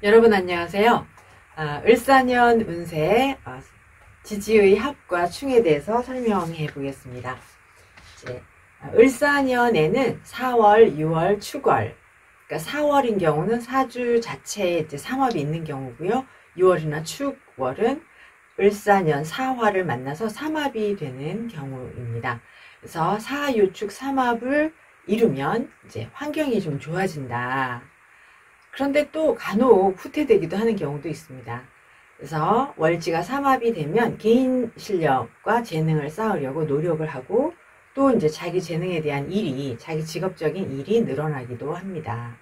여러분 안녕하세요. 을사년 운세 지지의 합과 충에 대해서 설명해 보겠습니다. 을사년에는 4월, 6월, 축월, 그러니까 4월인 경우는 사주 자체에 이제 삼합이 있는 경우고요. 6월이나 축월은 을사년 사화를 만나서 삼합이 되는 경우입니다. 그래서 사유축 삼합을 이루면 이제 환경이 좀 좋아진다. 그런데 또 간혹 후퇴되기도 하는 경우도 있습니다. 그래서 월지가 삼합이 되면 개인 실력과 재능을 쌓으려고 노력을 하고 또 이제 자기 재능에 대한 일이, 자기 직업적인 일이 늘어나기도 합니다.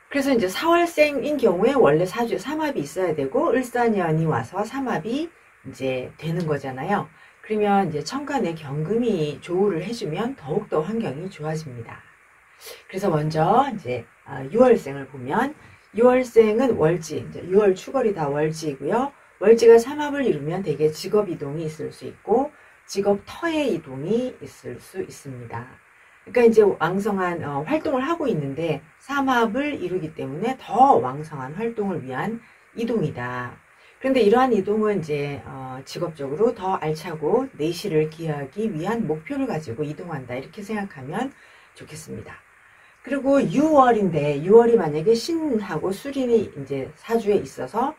그래서 이제 4월생인 경우에 원래 사주에 삼합이 있어야 되고 을사년이 와서 삼합이 이제 되는 거잖아요. 그러면 이제 천간에 경금이 조우를 해주면 더욱더 환경이 좋아집니다. 그래서 먼저 이제 6월생을 보면 6월생은 월지, 이제 6월 축월이 다 월지이고요. 월지가 삼합을 이루면 대개 직업 이동이 있을 수 있고 직업 터의 이동이 있을 수 있습니다. 그러니까 이제 왕성한 활동을 하고 있는데 삼합을 이루기 때문에 더 왕성한 활동을 위한 이동이다. 그런데 이러한 이동은 이제 직업적으로 더 알차고 내실을 기하기 위한 목표를 가지고 이동한다. 이렇게 생각하면 좋겠습니다. 그리고 6월인데 6월이 만약에 신하고 술인이 이제 사주에 있어서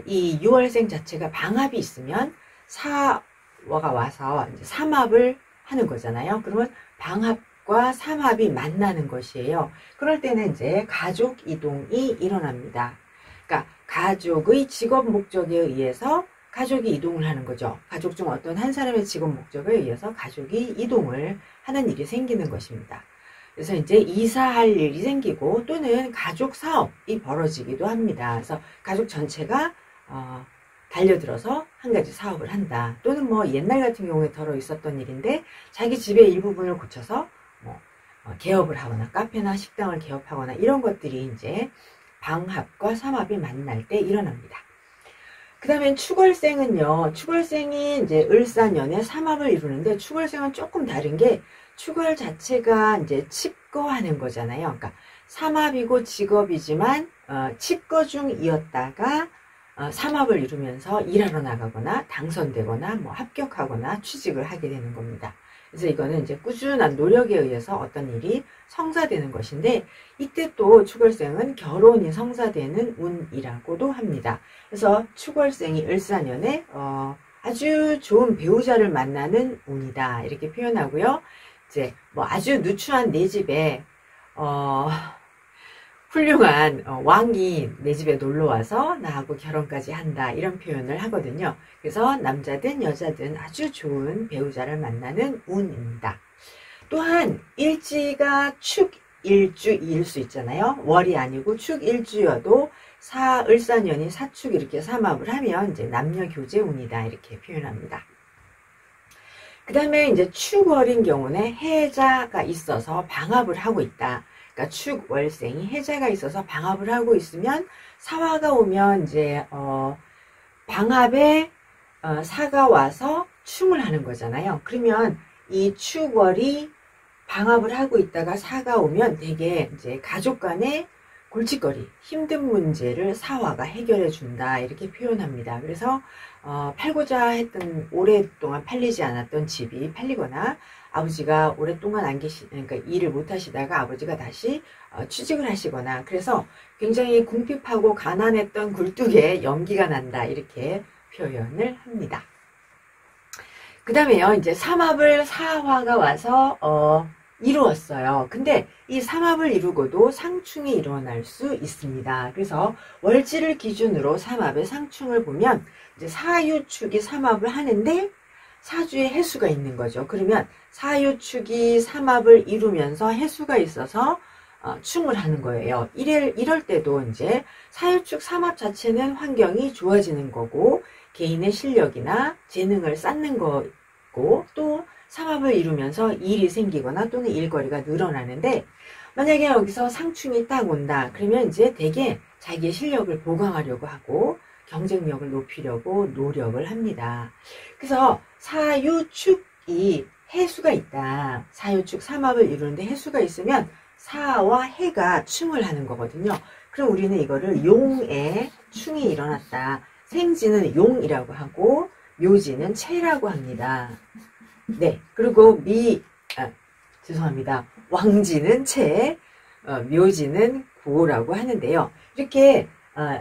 이 6월생 자체가 방합이 있으면 사화가 와서 이제 삼합을 하는 거잖아요. 그러면 방합과 삼합이 만나는 것이에요. 그럴 때는 이제 가족 이동이 일어납니다. 그러니까 가족의 직업 목적에 의해서 가족이 이동을 하는 거죠. 가족 중 어떤 한 사람의 직업 목적에 의해서 가족이 이동을 하는 일이 생기는 것입니다. 그래서 이제 이사할 일이 생기고 또는 가족 사업이 벌어지기도 합니다. 그래서 가족 전체가 달려들어서 한 가지 사업을 한다. 또는 뭐 옛날 같은 경우에 덜어 있었던 일인데 자기 집의 일부분을 고쳐서 개업을 하거나 카페나 식당을 개업하거나 이런 것들이 이제 방합과 삼합이 만날 때 일어납니다. 그 다음에 축월생은요. 축월생이 이제 을사년에 삼합을 이루는데 축월생은 조금 다른 게 축월 자체가 이제 칩거하는 거잖아요. 그러니까 삼합이고 직업이지만 칩거 중이었다가 삼합을 이루면서 일하러 나가거나 당선되거나 뭐 합격하거나 취직을 하게 되는 겁니다. 그래서 이거는 이제 꾸준한 노력에 의해서 어떤 일이 성사되는 것인데 이때 또 축월생은 결혼이 성사되는 운이라고도 합니다. 그래서 축월생이 을사년에 아주 좋은 배우자를 만나는 운이다 이렇게 표현하고요. 이제 뭐 아주 누추한 내 집에 훌륭한 왕이 내 집에 놀러와서 나하고 결혼까지 한다 이런 표현을 하거든요. 그래서 남자든 여자든 아주 좋은 배우자를 만나는 운입니다. 또한 일지가 축일주일 수 있잖아요. 월이 아니고 축일주여도 을사년이 사축 이렇게 삼합을 하면 이제 남녀교제 운이다 이렇게 표현합니다. 그 다음에 이제 축월인 경우는 해자가 있어서 방합을 하고 있다. 그러니까 축월생이 해자가 있어서 방합을 하고 있으면 사화가 오면 이제 방합에 사가 와서 충을 하는 거잖아요. 그러면 이 축월이 방합을 하고 있다가 사가 오면 되게 이제 가족 간의 골칫거리, 힘든 문제를 사화가 해결해 준다 이렇게 표현합니다. 그래서 팔고자 했던 오랫동안 팔리지 않았던 집이 팔리거나 아버지가 오랫동안 그러니까 일을 못 하시다가 아버지가 다시 취직을 하시거나 그래서 굉장히 궁핍하고 가난했던 굴뚝에 연기가 난다 이렇게 표현을 합니다. 그 다음에요 이제 삼합을 사화가 와서 이루었어요. 근데 이 삼합을 이루고도 상충이 일어날 수 있습니다. 그래서 월지를 기준으로 삼합의 상충을 보면 이제 사유축이 삼합을 하는데 사주에 해수가 있는 거죠. 그러면 사유축이 삼합을 이루면서 해수가 있어서 충을 하는 거예요. 이럴 때도 이제 사유축 삼합 자체는 환경이 좋아지는 거고 개인의 실력이나 재능을 쌓는 거고 또 삼합을 이루면서 일이 생기거나 또는 일거리가 늘어나는데 만약에 여기서 상충이 딱 온다 그러면 이제 되게 자기의 실력을 보강하려고 하고 경쟁력을 높이려고 노력을 합니다. 그래서 사유축이 해수가 있다. 사유축 삼합을 이루는데 해수가 있으면 사와 해가 충을 하는 거거든요. 그럼 우리는 이거를 용의 충이 일어났다. 생지는 용이라고 하고 묘지는 채라고 합니다. 네, 그리고 죄송합니다. 왕지는 채, 묘지는 구라고 하는데요. 이렇게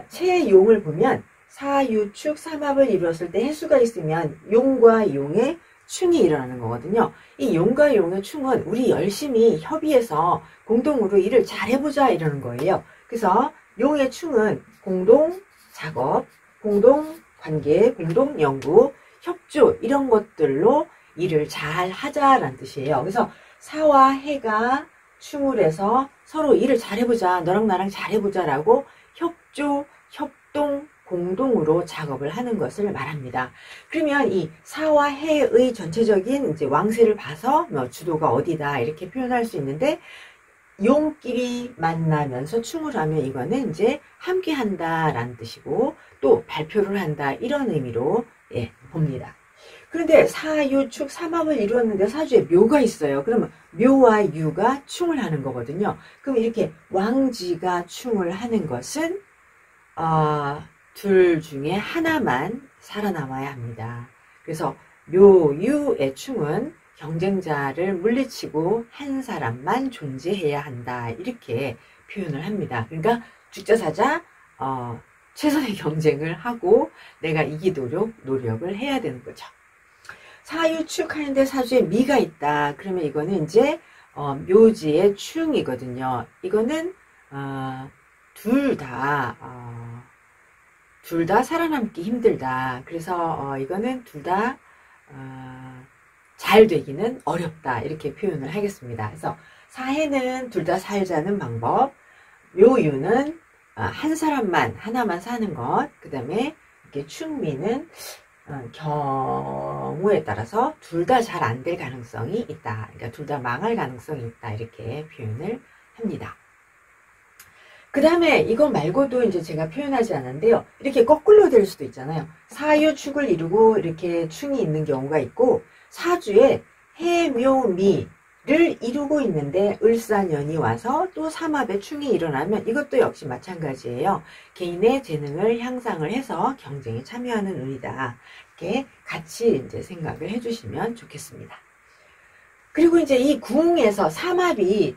채용을 보면 사유축 삼합을 이루었을 때 해수가 있으면 용과 용의 충이 일어나는 거거든요. 이 용과 용의 충은 우리 열심히 협의해서 공동으로 일을 잘해보자 이러는 거예요. 그래서 용의 충은 공동 작업, 공동 관계, 공동 연구, 협조 이런 것들로 일을 잘 하자라는 뜻이에요. 그래서 사와 해가 충을 해서 서로 일을 잘해보자, 너랑 나랑 잘해보자 라고 협조, 협동, 공동으로 작업을 하는 것을 말합니다. 그러면 이 사와 해의 전체적인 이제 왕세를 봐서 주도가 어디다 이렇게 표현할 수 있는데, 용끼리 만나면서 충을 하면 이거는 이제 함께 한다라는 뜻이고 또 발표를 한다 이런 의미로 봅니다. 그런데 사유축 삼합을 이루었는데 사주에 묘가 있어요. 그러면 묘와 유가 충을 하는 거거든요. 그럼 이렇게 왕지가 충을 하는 것은 둘 중에 하나만 살아남아야 합니다. 그래서 묘유의 충은 경쟁자를 물리치고 한 사람만 존재해야 한다 이렇게 표현을 합니다. 그러니까 죽자사자 최선의 경쟁을 하고 내가 이기도록 노력을 해야 되는 거죠. 사유축 하는데 사주에 미가 있다. 그러면 이거는 이제 묘지의 충이거든요. 이거는 둘 다 살아남기 힘들다. 그래서 이거는 둘 다 잘 되기는 어렵다 이렇게 표현을 하겠습니다. 그래서 사해는 둘 다 살자는 방법, 묘유는 한 사람만 하나만 사는 것, 그 다음에 이렇게 충미는 경우에 따라서 둘 다 잘 안 될 가능성이 있다. 그러니까 둘 다 망할 가능성이 있다 이렇게 표현을 합니다. 그 다음에 이거 말고도 이제 제가 표현하지 않았는데요. 이렇게 거꾸로 될 수도 있잖아요. 사유축을 이루고 이렇게 충이 있는 경우가 있고, 사주에 해묘미를 이루고 있는데 을사년이 와서 또 삼합의 충이 일어나면 이것도 역시 마찬가지예요. 개인의 재능을 향상을 해서 경쟁에 참여하는 운이다. 이렇게 같이 이제 생각을 해주시면 좋겠습니다. 그리고 이제 이 궁에서 삼합이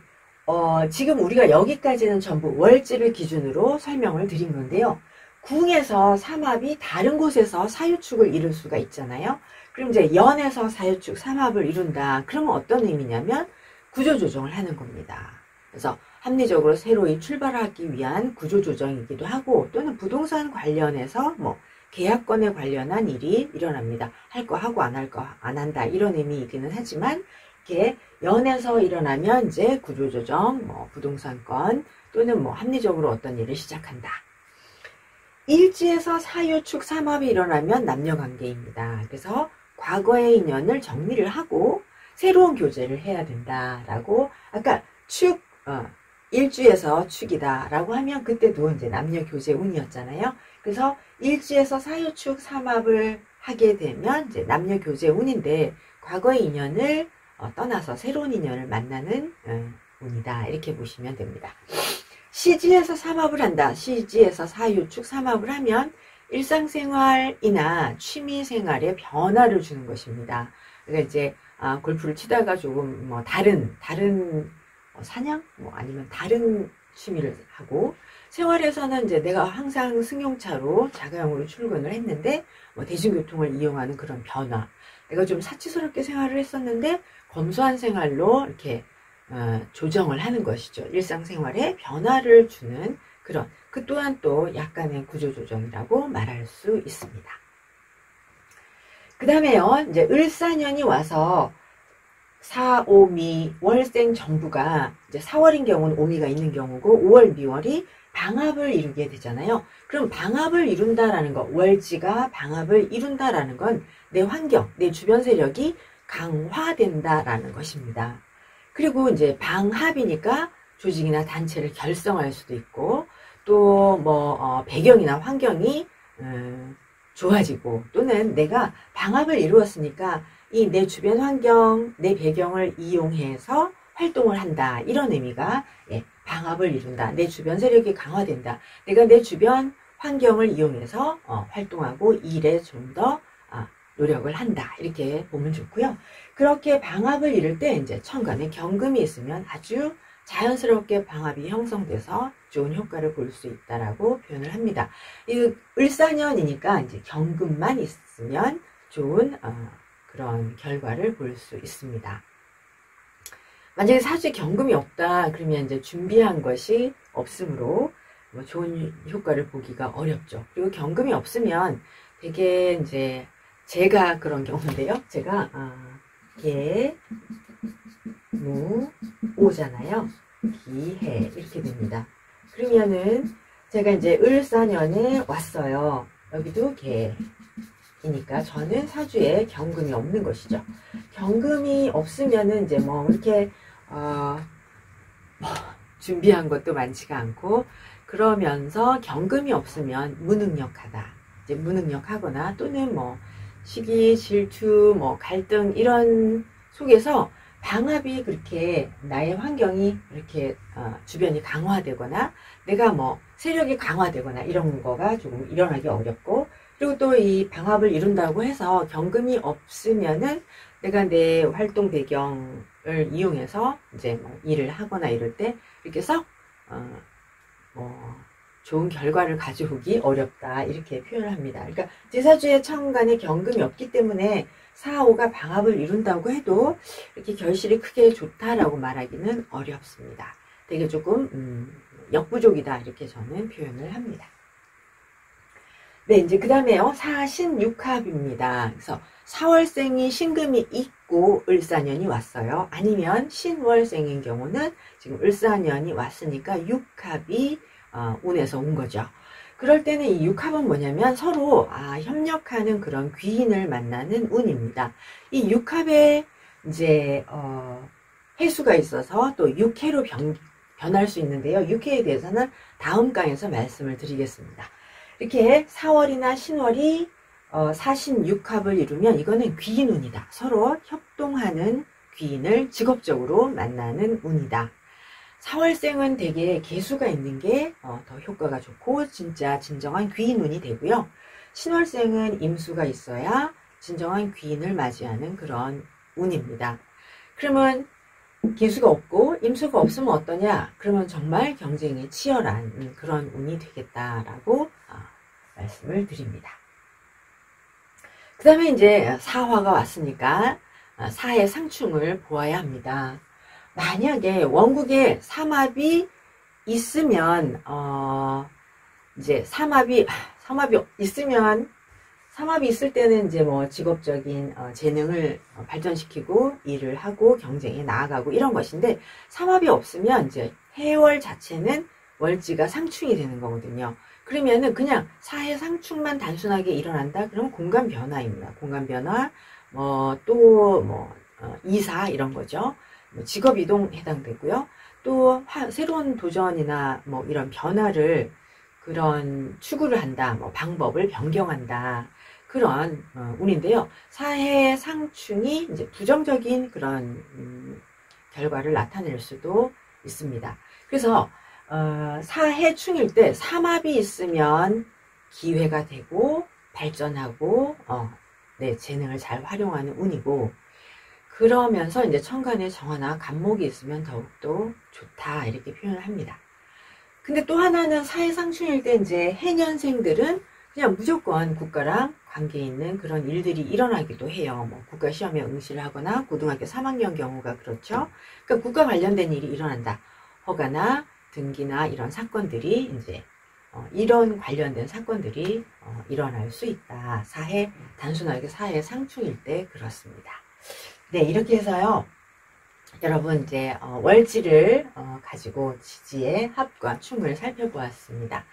지금 우리가 여기까지는 전부 월지를 기준으로 설명을 드린 건데요. 궁에서 삼합이 다른 곳에서 사유축을 이룰 수가 있잖아요. 그럼 이제 연에서 사유축 삼합을 이룬다. 그러면 어떤 의미냐면 구조조정을 하는 겁니다. 그래서 합리적으로 새로이 출발하기 위한 구조조정이기도 하고, 또는 부동산 관련해서 뭐 계약건에 관련한 일이 일어납니다. 할 거 하고 안 할 거 안 한다 이런 의미이기는 하지만, 이렇게 연에서 일어나면 이제 구조조정, 뭐 부동산건 또는 뭐 합리적으로 어떤 일을 시작한다. 일지에서 사유축 삼합이 일어나면 남녀관계입니다. 그래서 과거의 인연을 정리를 하고 새로운 교제를 해야 된다라고, 아까 일주에서 축이다라고 하면 그때도 이제 남녀 교제 운이었잖아요. 그래서 일지에서 사유축 삼합을 하게 되면 이제 남녀 교제 운인데, 과거의 인연을 떠나서 새로운 인연을 만나는 운이다 이렇게 보시면 됩니다. 시지에서 삼합을 한다. 시지에서 사유축 삼합을 하면 일상생활이나 취미생활에 변화를 주는 것입니다. 그러니까 이제 골프를 치다가 조금 뭐 다른 사냥 아니면 다른 취미를 하고, 생활에서는 이제 내가 항상 승용차로 자가용으로 출근을 했는데 뭐 대중교통을 이용하는 그런 변화, 내가 좀 사치스럽게 생활을 했었는데 검소한 생활로 이렇게 조정을 하는 것이죠. 일상생활에 변화를 주는 그런, 그 또한 또 약간의 구조조정이라고 말할 수 있습니다. 그 다음에요, 이제 을사년이 와서 사오미 월생 정부가 이제 4월인 경우는 오미가 있는 경우고 5월 미월이 방합을 이루게 되잖아요. 그럼 방합을 이룬다라는 거, 월지가 방합을 이룬다라는 건 내 환경, 내 주변 세력이 강화된다라는 것입니다. 그리고 이제 방합이니까 조직이나 단체를 결성할 수도 있고, 또 뭐 배경이나 환경이 좋아지고, 또는 내가 방합을 이루었으니까 이 내 주변 환경, 내 배경을 이용해서 활동을 한다 이런 의미가 방합을 이룬다. 내 주변 세력이 강화된다. 내가 내 주변 환경을 이용해서 활동하고 일에 좀 더 노력을 한다. 이렇게 보면 좋고요. 그렇게 방합을 이룰 때 이제 천간에 경금이 있으면 아주 자연스럽게 방합이 형성돼서 좋은 효과를 볼 수 있다라고 표현을 합니다. 이 을사년이니까 이제 경금만 있으면 좋은 그런 결과를 볼 수 있습니다. 만약에 사주에 경금이 없다 그러면 이제 준비한 것이 없으므로 뭐 좋은 효과를 보기가 어렵죠. 그리고 경금이 없으면 되게 이제 제가 그런 경우인데요. 제가 개, 무, 오잖아요. 기해 이렇게 됩니다. 그러면은 제가 이제 을사년에 왔어요. 여기도 개이니까 저는 사주에 경금이 없는 것이죠. 경금이 없으면은 이제 뭐 이렇게 준비한 것도 많지가 않고 그러면서 경금이 없으면 무능력하다. 이제 무능력하거나 또는 뭐 시기, 질투, 뭐 갈등 이런 속에서 방합이 그렇게 나의 환경이 이렇게 주변이 강화되거나 내가 뭐 세력이 강화되거나 이런 거가 조금 일어나기 어렵고 그리고 또 이 방합을 이룬다고 해서 경금이 없으면은 내가 내 활동 배경을 이용해서 이제 뭐 일을 하거나 이럴 때 이렇게 썩 뭐 좋은 결과를 가져오기 어렵다 이렇게 표현을 합니다. 그러니까 제사주의 천간에 경금이 없기 때문에 4, 5가 방합을 이룬다고 해도 이렇게 결실이 크게 좋다라고 말하기는 어렵습니다. 되게 조금 역부족이다 이렇게 저는 표현을 합니다. 네, 이제 그 다음에요. 사신육합입니다. 그래서 4월생이 신금이 있고 을사년이 왔어요. 아니면 신월생인 경우는 지금 을사년이 왔으니까 육합이 운에서 온 거죠. 그럴 때는 이 육합은 뭐냐면 서로 협력하는 그런 귀인을 만나는 운입니다. 이 육합에 이제 해수가 있어서 또 육해로 변할 수 있는데요. 육해에 대해서는 다음 강에서 말씀을 드리겠습니다. 이렇게 4월이나 신월이 사신육합을 이루면 이거는 귀인운이다. 서로 협동하는 귀인을 직업적으로 만나는 운이다. 4월생은 되게 개수가 있는 게 더 효과가 좋고 진짜 진정한 귀인운이 되고요. 신월생은 임수가 있어야 진정한 귀인을 맞이하는 그런 운입니다. 그러면 개수가 없고 임수가 없으면 어떠냐? 그러면 정말 경쟁이 치열한 그런 운이 되겠다라고 말씀을 드립니다. 그 다음에 이제 사화가 왔으니까 사의 상충을 보아야 합니다. 만약에 원국에 삼합이 있으면 이제 삼합이 있을 때는 이제 뭐 직업적인 재능을 발전시키고 일을 하고 경쟁에 나아가고 이런 것인데 삼합이 없으면 이제 해월 자체는 월지가 상충이 되는 거거든요. 그러면은 그냥 사해 상충만 단순하게 일어난다? 그러면 공간 변화입니다. 공간 변화, 이사 이런 거죠. 직업 이동 해당되고요. 또 새로운 도전이나 뭐 이런 변화를 그런 추구를 한다. 뭐 방법을 변경한다. 그런 운인데요. 사해 상충이 이제 부정적인 그런 결과를 나타낼 수도 있습니다. 그래서 사해충일 때 삼합이 있으면 기회가 되고 발전하고 내 재능을 잘 활용하는 운이고 그러면서 이제 천간에 정화나 간목이 있으면 더욱더 좋다 이렇게 표현을 합니다. 근데 또 하나는 사해상충일 때 이제 해년생들은 그냥 무조건 국가랑 관계 있는 그런 일들이 일어나기도 해요. 뭐 국가 시험에 응시를 하거나 고등학교 3학년 경우가 그렇죠. 그러니까 국가 관련된 일이 일어난다. 허가나 등기나 이런 사건들이 이제 이런 관련된 사건들이 일어날 수 있다. 단순하게 사해 상충일 때 그렇습니다. 네, 이렇게 해서요. 여러분 이제 월지를 가지고 지지의 합과 충을 살펴보았습니다.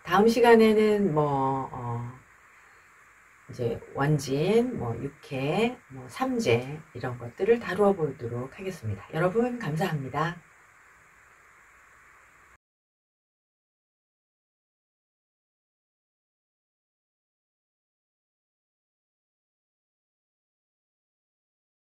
다음 시간에는 이제 원진, 육해, 삼재 이런 것들을 다루어 보도록 하겠습니다. 여러분 감사합니다.